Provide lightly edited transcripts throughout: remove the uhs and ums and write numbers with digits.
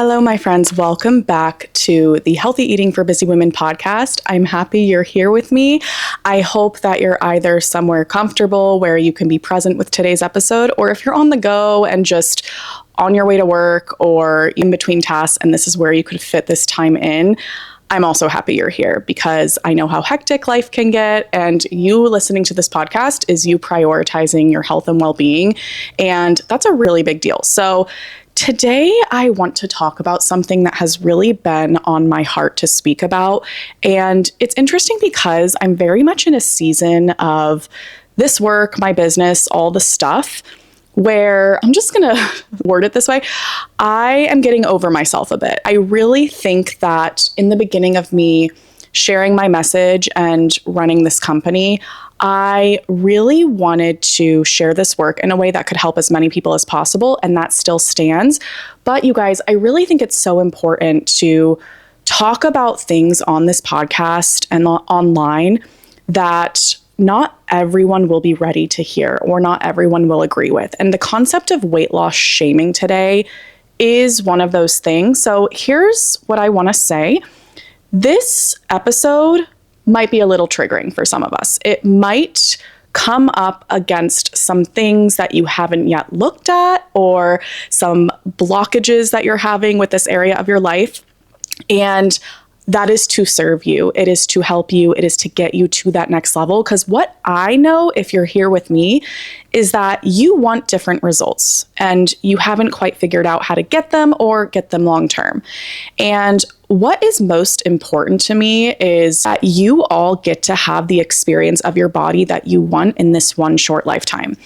Hello, my friends. Welcome back to the Healthy Eating for Busy Women podcast. I'm happy you're here with me. I hope that you're either somewhere comfortable where you can be present with today's episode, or if you're on the go and just on your way to work or in between tasks, and this is where you could fit this time in. I'm also happy you're here because I know how hectic life can get, and you listening to this podcast is you prioritizing your health and well-being, and that's a really big deal. So today, I want to talk about something that has really been on my heart to speak about. And it's interesting because I'm very much in a season of this work, my business, all the stuff, where I'm just going to word it this way. I am getting over myself a bit. I really think that in the beginning of me sharing my message and running this company, I really wanted to share this work in a way that could help as many people as possible, and that still stands. But you guys, I really think it's so important to talk about things on this podcast and online that not everyone will be ready to hear or not everyone will agree with. And the concept of weight loss shaming today is one of those things. So here's what I want to say. This episode might be a little triggering for some of us. It might come up against some things that you haven't yet looked at or some blockages that you're having with this area of your life. And that is to serve you. It is to help you. It is to get you to that next level. Because what I know, if you're here with me, is that you want different results and you haven't quite figured out how to get them or get them long term. And what is most important to me is that you all get to have the experience of your body that you want in this one short lifetime.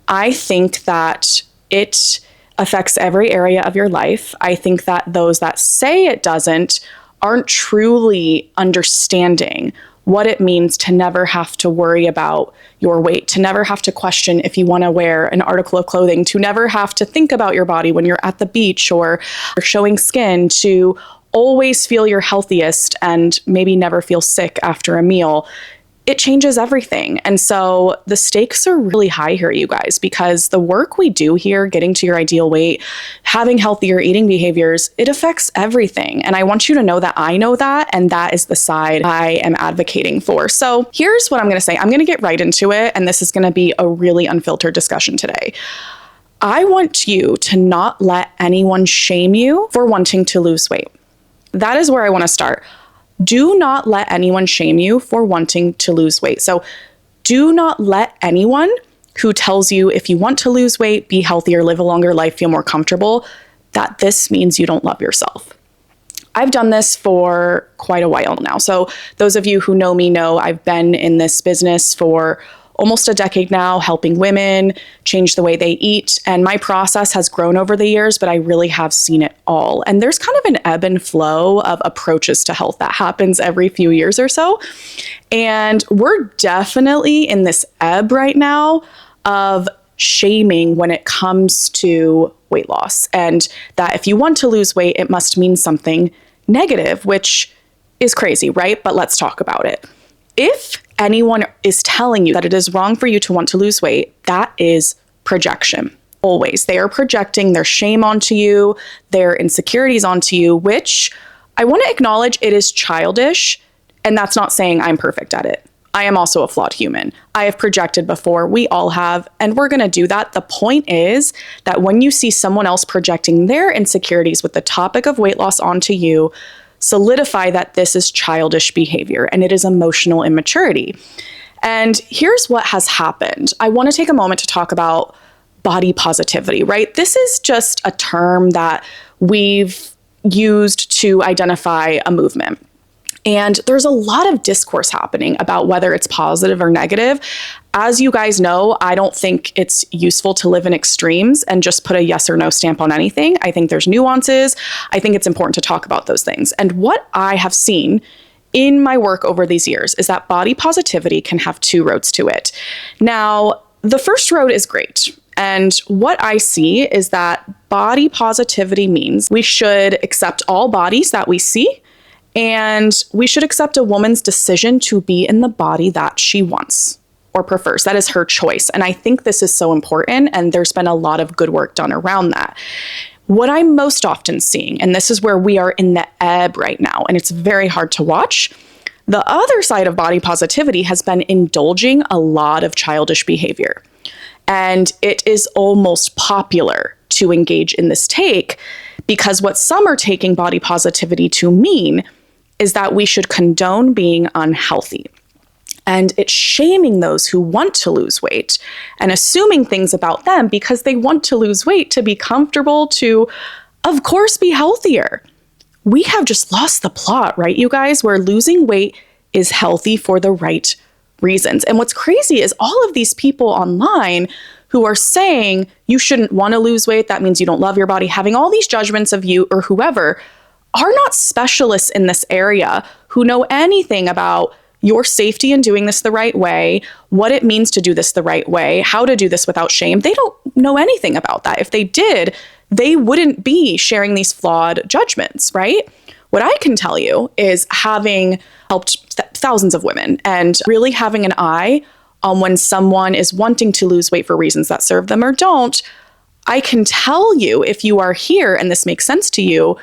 I think that it affects every area of your life. I think that those that say it doesn't aren't truly understanding what it means to never have to worry about your weight, to never have to question if you want to wear an article of clothing, to never have to think about your body when you're at the beach or showing skin, to always feel your healthiest and maybe never feel sick after a meal. It changes everything. And so the stakes are really high here, you guys, because the work we do here, getting to your ideal weight, having healthier eating behaviors, it affects everything. And I want you to know that I know that, and that is the side I am advocating for. So here's what I'm going to say. I'm going to get right into it, and this is going to be a really unfiltered discussion today. I want you to not let anyone shame you for wanting to lose weight. That is where I want to start. Do not let anyone shame you for wanting to lose weight. So do not let anyone who tells you if you want to lose weight, be healthier, live a longer life, feel more comfortable, that this means you don't love yourself. I've done this for quite a while now. So those of you who know me know I've been in this business for almost a decade now, helping women change the way they eat. And my process has grown over the years, but I really have seen it all. And there's kind of an ebb and flow of approaches to health that happens every few years or so. And we're definitely in this ebb right now of shaming when it comes to weight loss. And that if you want to lose weight, it must mean something negative, which is crazy, right? But let's talk about it. If anyone is telling you that it is wrong for you to want to lose weight, that is projection. Always. They are projecting their shame onto you, their insecurities onto you, which I want to acknowledge it is childish. And that's not saying I'm perfect at it. I am also a flawed human. I have projected before. We all have, and we're going to do that. The point is that when you see someone else projecting their insecurities with the topic of weight loss onto you, solidify that this is childish behavior and it is emotional immaturity. And here's what has happened. I want to take a moment to talk about body positivity, right? This is just a term that we've used to identify a movement. And there's a lot of discourse happening about whether it's positive or negative. As you guys know, I don't think it's useful to live in extremes and just put a yes or no stamp on anything. I think there's nuances. I think it's important to talk about those things. And what I have seen in my work over these years is that body positivity can have two roads to it. Now, the first road is great. And what I see is that body positivity means we should accept all bodies that we see. And we should accept a woman's decision to be in the body that she wants or prefers. That is her choice. And I think this is so important. And there's been a lot of good work done around that. What I'm most often seeing, and this is where we are in the ebb right now, and it's very hard to watch, the other side of body positivity has been indulging a lot of childish behavior. And it is almost popular to engage in this take because what some are taking body positivity to mean is that we should condone being unhealthy. And it's shaming those who want to lose weight and assuming things about them because they want to lose weight to be comfortable, to, of course, be healthier. We have just lost the plot, right, you guys, where losing weight is healthy for the right reasons. And what's crazy is all of these people online who are saying you shouldn't want to lose weight, that means you don't love your body, having all these judgments of you or whoever, are not specialists in this area who know anything about your safety in doing this the right way, what it means to do this the right way, how to do this without shame. They don't know anything about that. If they did, they wouldn't be sharing these flawed judgments, right? What I can tell you is having helped thousands of women and really having an eye on when someone is wanting to lose weight for reasons that serve them or don't, I can tell you if you are here and this makes sense to you,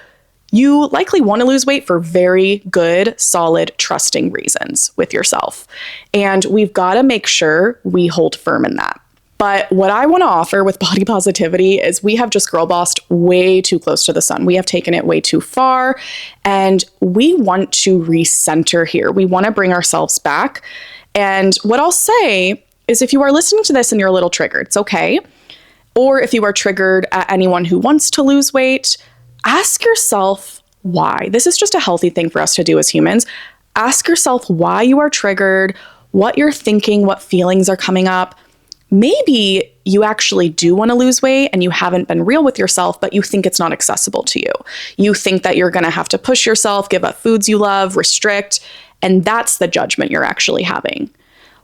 you likely want to lose weight for very good, solid, trusting reasons with yourself. And we've got to make sure we hold firm in that. But what I want to offer with body positivity is we have just girl bossed way too close to the sun. We have taken it way too far, and we want to recenter here. We want to bring ourselves back. And what I'll say is if you are listening to this and you're a little triggered, it's okay. Or if you are triggered at anyone who wants to lose weight, ask yourself why. This is just a healthy thing for us to do as humans. Ask yourself why you are triggered, what you're thinking, what feelings are coming up. Maybe you actually do want to lose weight and you haven't been real with yourself, but you think it's not accessible to you. You think that you're going to have to push yourself, give up foods you love, restrict, and that's the judgment you're actually having.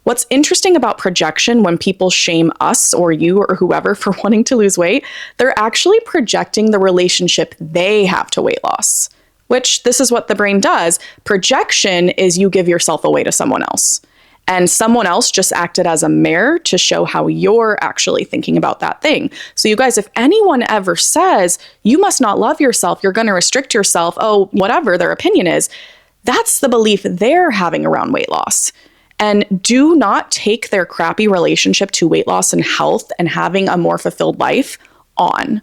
What's interesting about projection when people shame us or you or whoever for wanting to lose weight, they're actually projecting the relationship they have to weight loss, which this is what the brain does. Projection is you give yourself away to someone else. And someone else just acted as a mirror to show how you're actually thinking about that thing. So you guys, if anyone ever says, you must not love yourself, you're going to restrict yourself, oh, whatever their opinion is, that's the belief they're having around weight loss. And do not take their crappy relationship to weight loss and health and having a more fulfilled life on,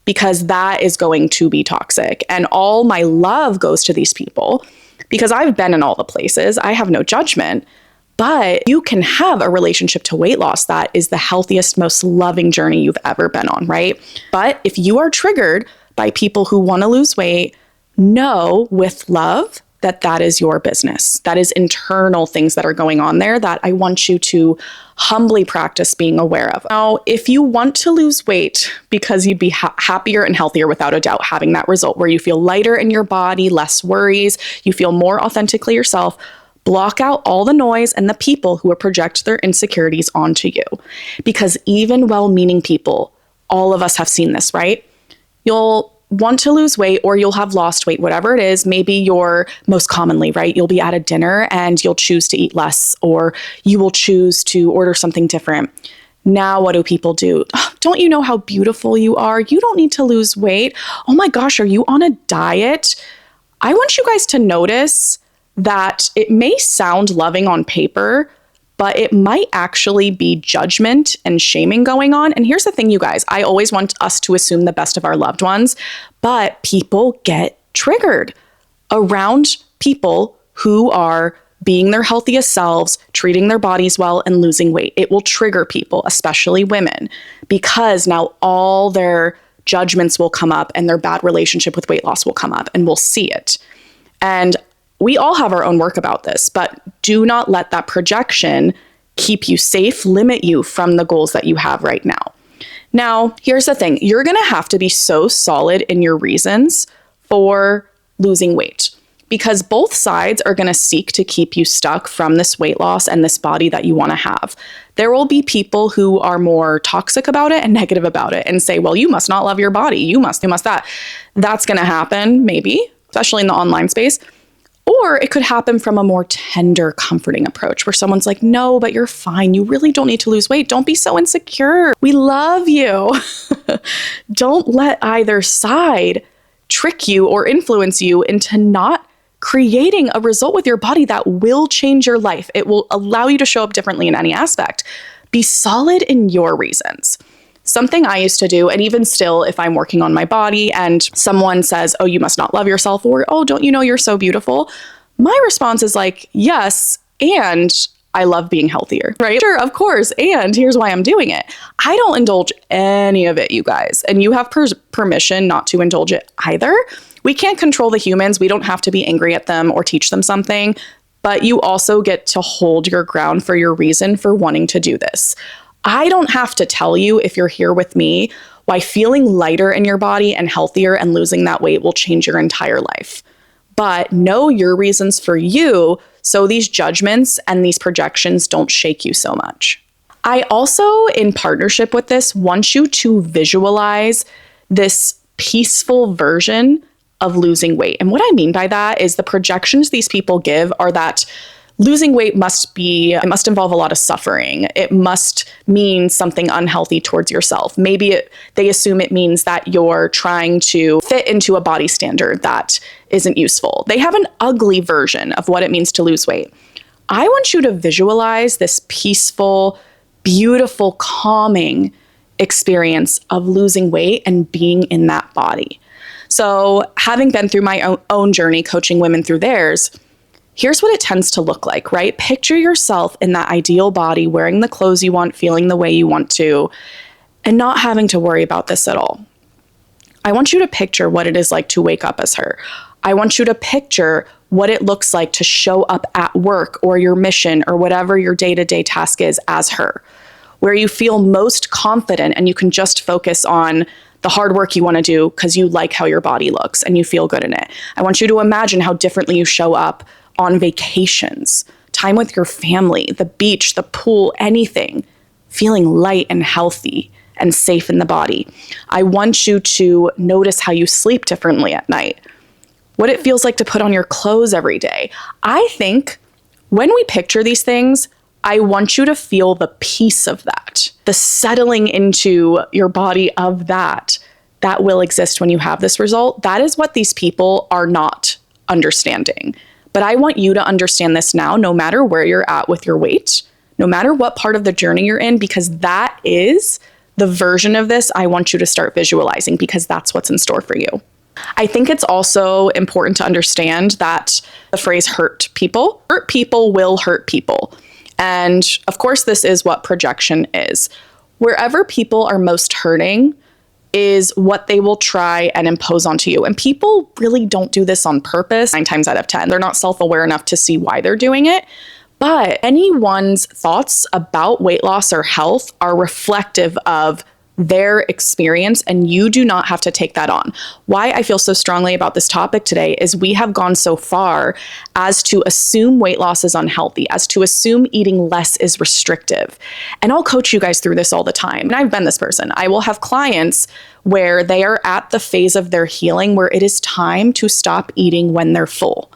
because that is going to be toxic. And all my love goes to these people because I've been in all the places. I have no judgment. But you can have a relationship to weight loss that is the healthiest, most loving journey you've ever been on, right? But if you are triggered by people who want to lose weight, know with love that that is your business. That is internal things that are going on there that I want you to humbly practice being aware of. Now, if you want to lose weight because you'd be happier and healthier without a doubt having that result where you feel lighter in your body, less worries, you feel more authentically yourself, block out all the noise and the people who will project their insecurities onto you. Because even well-meaning people, all of us have seen this, right? You'll want to lose weight or you'll have lost weight, whatever it is. Maybe you're most commonly, right? You'll be at a dinner and you'll choose to eat less, or you will choose to order something different. Now, what do people do? Don't you know how beautiful you are? You don't need to lose weight. Oh my gosh, are you on a diet? I want you guys to notice that it may sound loving on paper, but it might actually be judgment and shaming going on. And here's the thing, you guys, I always want us to assume the best of our loved ones, but people get triggered around people who are being their healthiest selves, treating their bodies well, and losing weight. It will trigger people, especially women, because now all their judgments will come up and their bad relationship with weight loss will come up, and we'll see it. And we all have our own work about this, but do not let that projection keep you safe, limit you from the goals that you have right now. Now, here's the thing. You're going to have to be so solid in your reasons for losing weight because both sides are going to seek to keep you stuck from this weight loss and this body that you want to have. There will be people who are more toxic about it and negative about it and say, well, you must not love your body. You must that. That's going to happen, maybe, especially in the online space. Or it could happen from a more tender, comforting approach where someone's like, no, but you're fine. You really don't need to lose weight. Don't be so insecure. We love you. Don't let either side trick you or influence you into not creating a result with your body that will change your life. It will allow you to show up differently in any aspect. Be solid in your reasons. Something I used to do, and even still, if I'm working on my body and someone says, oh, you must not love yourself, or, oh, don't you know you're so beautiful? My response is like, yes, and I love being healthier, right? Sure, of course, and here's why I'm doing it. I don't indulge any of it, you guys, and you have permission not to indulge it either. We can't control the humans. We don't have to be angry at them or teach them something, but you also get to hold your ground for your reason for wanting to do this. I don't have to tell you, if you're here with me, why feeling lighter in your body and healthier and losing that weight will change your entire life. But know your reasons for you so these judgments and these projections don't shake you so much. I also, in partnership with this, want you to visualize this peaceful version of losing weight. And what I mean by that is the projections these people give are that losing weight must involve a lot of suffering. It must mean something unhealthy towards yourself. Maybe they assume it means that you're trying to fit into a body standard that isn't useful. They have an ugly version of what it means to lose weight. I want you to visualize this peaceful, beautiful, calming experience of losing weight and being in that body. So, having been through my own journey, coaching women through theirs, here's what it tends to look like, right? Picture yourself in that ideal body, wearing the clothes you want, feeling the way you want to, and not having to worry about this at all. I want you to picture what it is like to wake up as her. I want you to picture what it looks like to show up at work or your mission or whatever your day-to-day task is as her, where you feel most confident and you can just focus on the hard work you want to do because you like how your body looks and you feel good in it. I want you to imagine how differently you show up on vacations, time with your family, the beach, the pool, anything, feeling light and healthy and safe in the body. I want you to notice how you sleep differently at night, what it feels like to put on your clothes every day. I think when we picture these things, I want you to feel the peace of that, the settling into your body of that will exist when you have this result. That is what these people are not understanding. But I want you to understand this now, no matter where you're at with your weight, no matter what part of the journey you're in, because that is the version of this I want you to start visualizing, because that's what's in store for you. I think it's also important to understand that the phrase hurt people will hurt people. And of course, this is what projection is. Wherever people are most hurting is what they will try and impose onto you. And people really don't do this on purpose 9 times out of 10. They're not self-aware enough to see why they're doing it. But anyone's thoughts about weight loss or health are reflective of their experience, and you do not have to take that on. Why I feel so strongly about this topic today is we have gone so far as to assume weight loss is unhealthy, as to assume eating less is restrictive. And I'll coach you guys through this all the time. And I've been this person. I will have clients where they are at the phase of their healing where it is time to stop eating when they're full.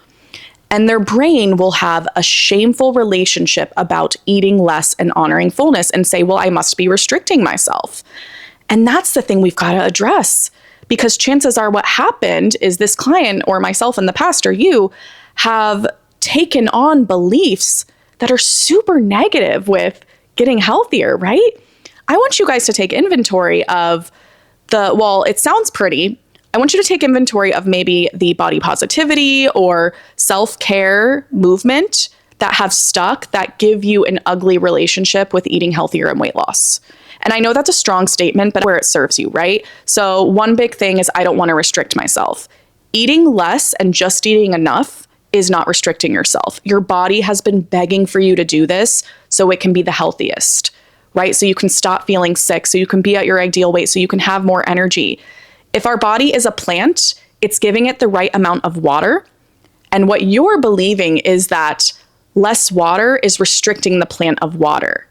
And their brain will have a shameful relationship about eating less and honoring fullness and say, well, I must be restricting myself. And that's the thing we've got to address, because chances are what happened is this client or myself in the past or you have taken on beliefs that are super negative with getting healthier, right? I want you guys to take inventory of it sounds pretty. I want you to take inventory of maybe the body positivity or self-care movement that have stuck that give you an ugly relationship with eating healthier and weight loss. And I know that's a strong statement, but where it serves you, right? So one big thing is I don't want to restrict myself. Eating less and just eating enough is not restricting yourself. Your body has been begging for you to do this so it can be the healthiest, right? So you can stop feeling sick, so you can be at your ideal weight, so you can have more energy. If our body is a plant, it's giving it the right amount of water. And what you're believing is that less water is restricting the plant of water.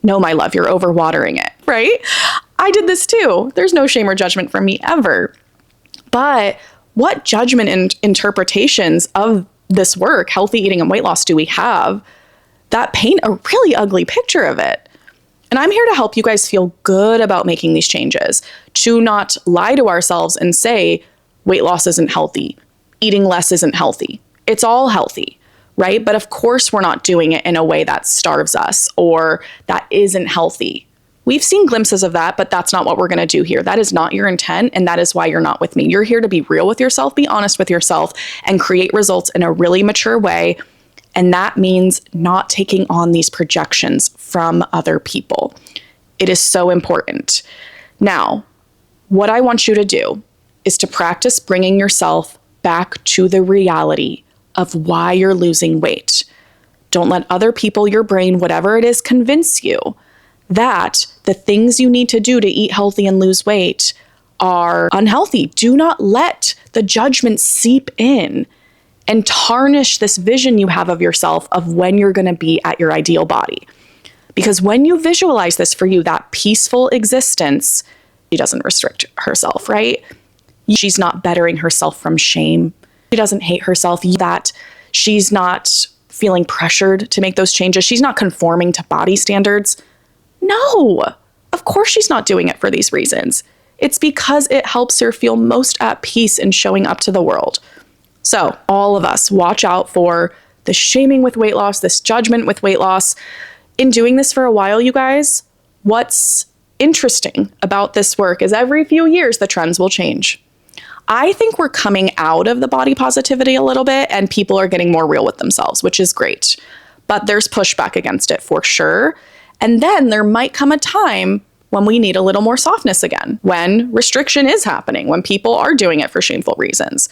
No, my love, you're overwatering it, right? I did this too. There's no shame or judgment from me ever. But what judgment and interpretations of this work, healthy eating and weight loss, do we have that paint a really ugly picture of it? And I'm here to help you guys feel good about making these changes, to not lie to ourselves and say weight loss isn't healthy, eating less isn't healthy. It's all healthy, right? But of course, we're not doing it in a way that starves us or that isn't healthy. We've seen glimpses of that, but that's not what we're going to do here. That is not your intent, and that is why you're not with me. You're here to be real with yourself, be honest with yourself, and create results in a really mature way. And that means not taking on these projections from other people. It is so important. Now, what I want you to do is to practice bringing yourself back to the reality of why you're losing weight. Don't let other people, your brain, whatever it is, convince you that the things you need to do to eat healthy and lose weight are unhealthy. Do not let the judgment seep in and tarnish this vision you have of yourself of when you're going to be at your ideal body. Because when you visualize this for you, that peaceful existence, she doesn't restrict herself, right? She's not bettering herself from shame. She doesn't hate herself, that she's not feeling pressured to make those changes. She's not conforming to body standards. No, of course she's not doing it for these reasons. It's because it helps her feel most at peace in showing up to the world. So all of us, watch out for the shaming with weight loss, this judgment with weight loss. In doing this for a while, you guys, what's interesting about this work is every few years, the trends will change. I think we're coming out of the body positivity a little bit and people are getting more real with themselves, which is great. But there's pushback against it for sure. And then there might come a time when we need a little more softness again, when restriction is happening, when people are doing it for shameful reasons.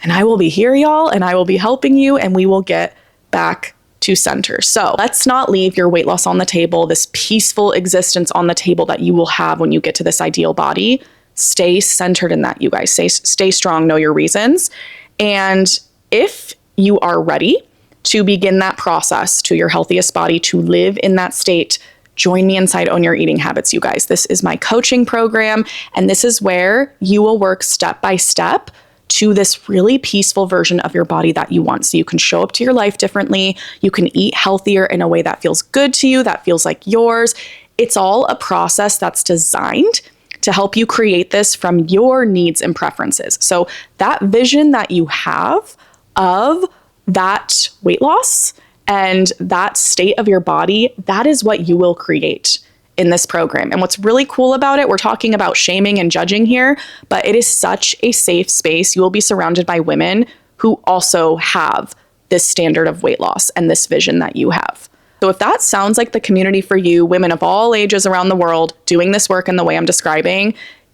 And I will be here, y'all, and I will be helping you, and we will get back to center. So let's not leave your weight loss on the table, this peaceful existence on the table that you will have when you get to this ideal body. Stay centered in that, you guys. Stay strong, know your reasons. And if you are ready to begin that process to your healthiest body, to live in that state, join me inside Own Your Eating Habits, you guys. This is my coaching program, and this is where you will work step by step to this really peaceful version of your body that you want. So you can show up to your life differently. You can eat healthier in a way that feels good to you, that feels like yours. It's all a process that's designed to help you create this from your needs and preferences. So that vision that you have of that weight loss and that state of your body, that is what you will create in this program. And what's really cool about it, we're talking about shaming and judging here, but it is such a safe space. You will be surrounded by women who also have this standard of weight loss and this vision that you have. So if that sounds like the community for you, women of all ages around the world doing this work in the way I'm describing,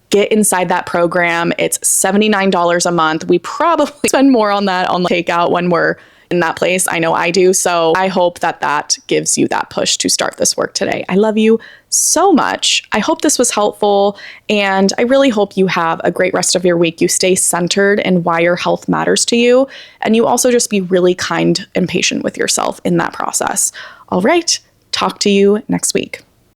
get inside that program. It's $79 a month. We probably spend more on that on takeout when we're in that place. I know I do. So I hope that that gives you that push to start this work today. I love you so much. I hope this was helpful. And I really hope you have a great rest of your week. You stay centered in why your health matters to you. And you also just be really kind and patient with yourself in that process. All right. Talk to you next week.